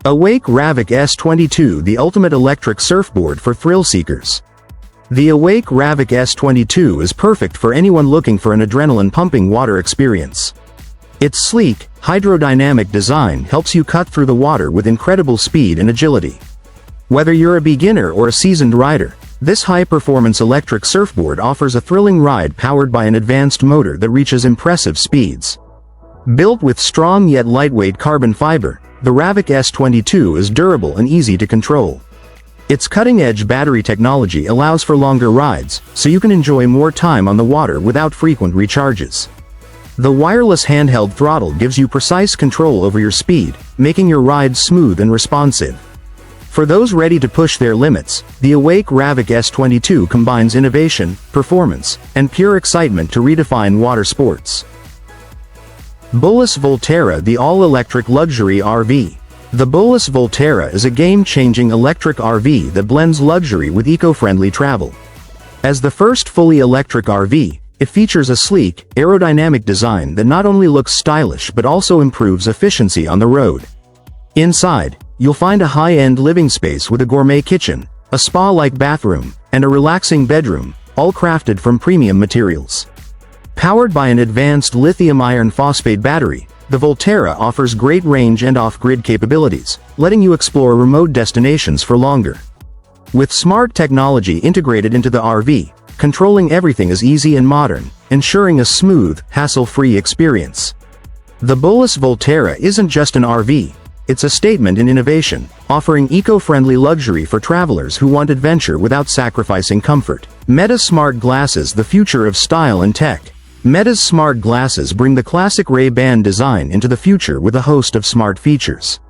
Awake RÄVIK S22, the ultimate electric surfboard for thrill seekers. The Awake RÄVIK S22 is perfect for anyone looking for an adrenaline-pumping water experience. Its sleek, hydrodynamic design helps you cut through the water with incredible speed and agility. Whether you're a beginner or a seasoned rider, this high-performance electric surfboard offers a thrilling ride powered by an advanced motor that reaches impressive speeds. Built with strong yet lightweight carbon fiber, the RÄVIK S22 is durable and easy to control. Its cutting-edge battery technology allows for longer rides, so you can enjoy more time on the water without frequent recharges. The wireless handheld throttle gives you precise control over your speed, making your rides smooth and responsive. For those ready to push their limits, the Awake RÄVIK S22 combines innovation, performance, and pure excitement to redefine water sports. Bowlus Volterra, the all-electric luxury RV. The Bowlus Volterra is a game-changing electric RV that blends luxury with eco-friendly travel. As the first fully electric RV, it features a sleek, aerodynamic design that not only looks stylish but also improves efficiency on the road. Inside, you'll find a high-end living space with a gourmet kitchen, a spa-like bathroom, and a relaxing bedroom, all crafted from premium materials. Powered by an advanced lithium iron phosphate battery, the Volterra offers great range and off-grid capabilities, letting you explore remote destinations for longer. With smart technology integrated into the RV, controlling everything is easy and modern, ensuring a smooth, hassle-free experience. The Bowlus Volterra isn't just an RV, it's a statement in innovation, offering eco-friendly luxury for travelers who want adventure without sacrificing comfort. Meta Smart Glasses, the future of style and tech. Meta's smart glasses bring the classic Ray-Ban design into the future with a host of smart features.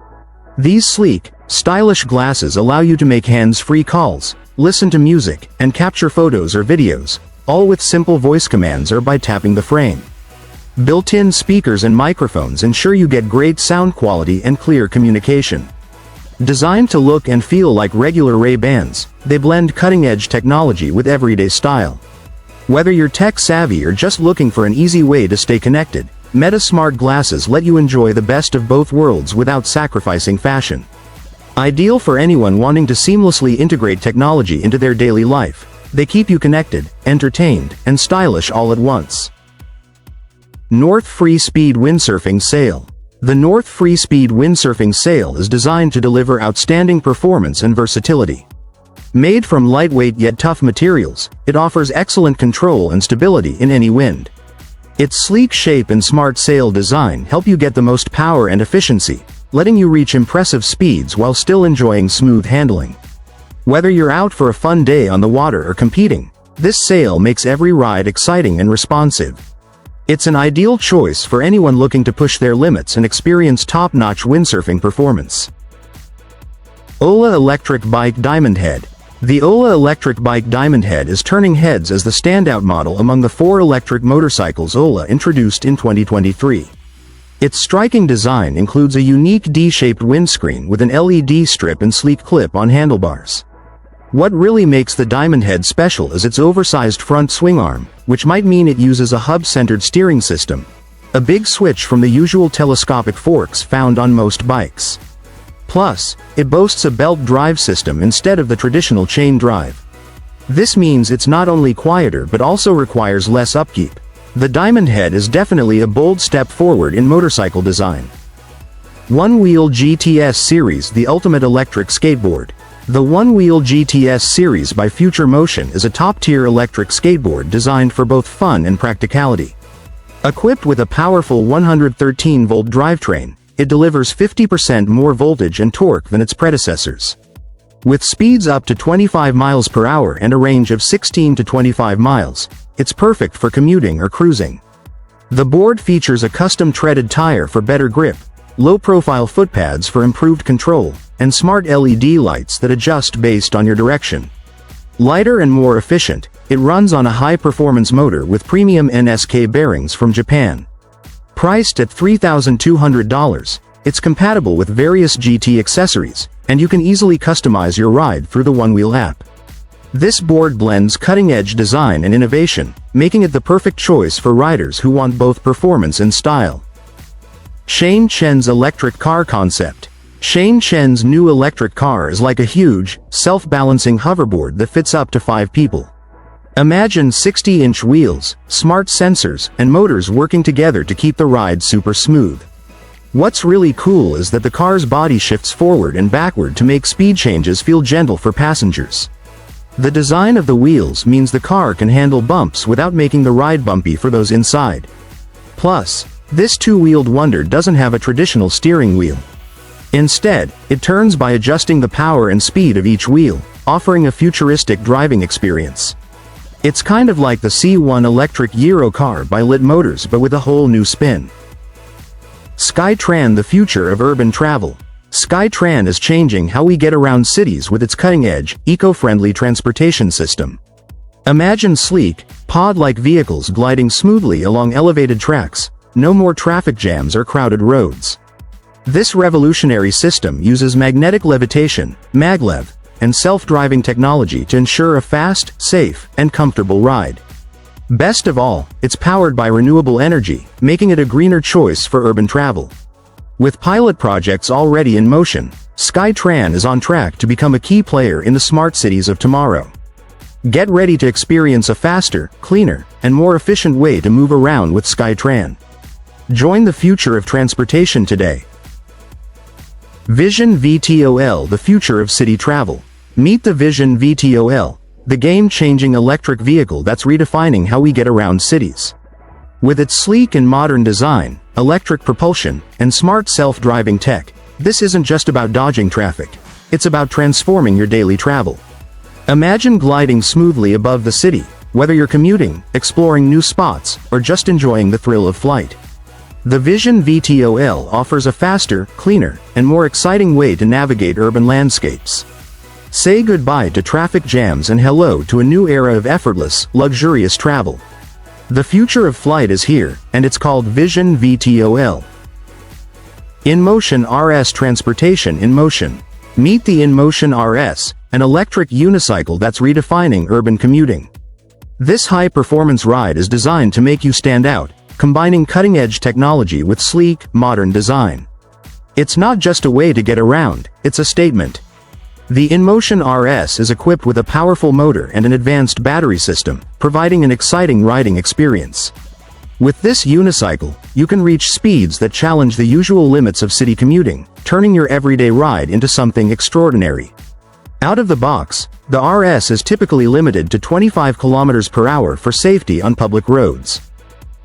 These sleek, stylish glasses allow you to make hands-free calls, listen to music, and capture photos or videos, all with simple voice commands or by tapping the frame. Built-in speakers and microphones ensure you get great sound quality and clear communication. Designed to look and feel like regular Ray-Bans, they blend cutting-edge technology with everyday style. Whether you're tech-savvy or just looking for an easy way to stay connected, Meta Smart Glasses let you enjoy the best of both worlds without sacrificing fashion. Ideal for anyone wanting to seamlessly integrate technology into their daily life, they keep you connected, entertained, and stylish all at once. North Free Speed Windsurfing Sail. The North Free Speed Windsurfing Sail is designed to deliver outstanding performance and versatility. Made from lightweight yet tough materials, it offers excellent control and stability in any wind. Its sleek shape and smart sail design help you get the most power and efficiency, letting you reach impressive speeds while still enjoying smooth handling. Whether you're out for a fun day on the water or competing, this sail makes every ride exciting and responsive. It's an ideal choice for anyone looking to push their limits and experience top-notch windsurfing performance. Ola Electric Bike Diamond Head. The Ola Electric Bike Diamond Head is turning heads as the standout model among the 4 electric motorcycles Ola introduced in 2023. Its striking design includes a unique D-shaped windscreen with an LED strip and sleek clip-on handlebars. What really makes the Diamond Head special is its oversized front swing arm, which might mean it uses a hub-centered steering system, a big switch from the usual telescopic forks found on most bikes. Plus, it boasts a belt drive system instead of the traditional chain drive. This means it's not only quieter but also requires less upkeep. The Diamond Head is definitely a bold step forward in motorcycle design. One Wheel GTS Series, the ultimate electric skateboard. The One Wheel GTS Series by Future Motion is a top-tier electric skateboard designed for both fun and practicality. Equipped with a powerful 113-volt drivetrain, it delivers 50% more voltage and torque than its predecessors. With speeds up to 25 miles per hour and a range of 16 to 25 miles, it's perfect for commuting or cruising. The board features a custom treaded tire for better grip, low-profile footpads for improved control, and smart LED lights that adjust based on your direction. Lighter and more efficient, it runs on a high-performance motor with premium NSK bearings from Japan. Priced at $3,200, it's compatible with various GT accessories, and you can easily customize your ride through the One Wheel app. This board blends cutting-edge design and innovation, making it the perfect choice for riders who want both performance and style. Chen's electric car concept. Chen's new electric car is like a huge, self-balancing hoverboard that fits up to 5 people. Imagine 60-inch wheels, smart sensors, and motors working together to keep the ride super smooth. What's really cool is that the car's body shifts forward and backward to make speed changes feel gentle for passengers. The design of the wheels means the car can handle bumps without making the ride bumpy for those inside. Plus, this two-wheeled wonder doesn't have a traditional steering wheel. Instead, it turns by adjusting the power and speed of each wheel, offering a futuristic driving experience. It's kind of like the C1 electric Euro car by Lit Motors but with a whole new spin. SkyTran, the future of urban travel. SkyTran is changing how we get around cities with its cutting-edge, eco-friendly transportation system. Imagine sleek, pod-like vehicles gliding smoothly along elevated tracks, no more traffic jams or crowded roads. This revolutionary system uses magnetic levitation, maglev, and self-driving technology to ensure a fast, safe, and comfortable ride. Best of all, it's powered by renewable energy, making it a greener choice for urban travel. With pilot projects already in motion, SkyTran is on track to become a key player in the smart cities of tomorrow. Get ready to experience a faster, cleaner, and more efficient way to move around with SkyTran. Join the future of transportation today. Vision VTOL, the future of city travel. Meet the Vision VTOL, the game-changing electric vehicle that's redefining how we get around cities. With its sleek and modern design, electric propulsion, and smart self-driving tech, this isn't just about dodging traffic. It's about transforming your daily travel. Imagine gliding smoothly above the city, whether you're commuting, exploring new spots, or just enjoying the thrill of flight. The Vision VTOL offers a faster, cleaner, and more exciting way to navigate urban landscapes. Say goodbye to traffic jams and hello to a new era of effortless, luxurious travel. The future of flight is here, and it's called Vision VTOL. InMotion RS, transportation in motion. Meet the InMotion RS, an electric unicycle that's redefining urban commuting. This high-performance ride is designed to make you stand out, combining cutting-edge technology with sleek, modern design. It's not just a way to get around, it's a statement. The InMotion RS is equipped with a powerful motor and an advanced battery system, providing an exciting riding experience. With this unicycle, you can reach speeds that challenge the usual limits of city commuting, turning your everyday ride into something extraordinary. Out of the box, the RS is typically limited to 25 km per hour for safety on public roads.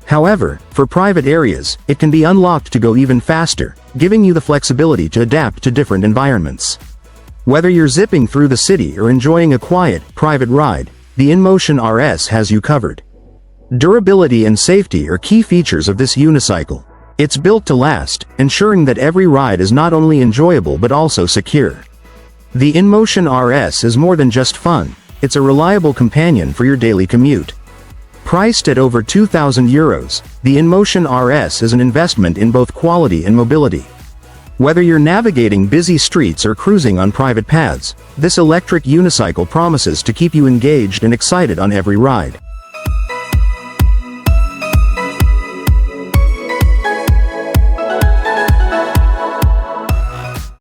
However, for private areas, it can be unlocked to go even faster, giving you the flexibility to adapt to different environments. Whether you're zipping through the city or enjoying a quiet, private ride, the InMotion RS has you covered. Durability and safety are key features of this unicycle. It's built to last, ensuring that every ride is not only enjoyable but also secure. The InMotion RS is more than just fun, it's a reliable companion for your daily commute. Priced at over €2,000, the InMotion RS is an investment in both quality and mobility. Whether you're navigating busy streets or cruising on private paths, this electric unicycle promises to keep you engaged and excited on every ride.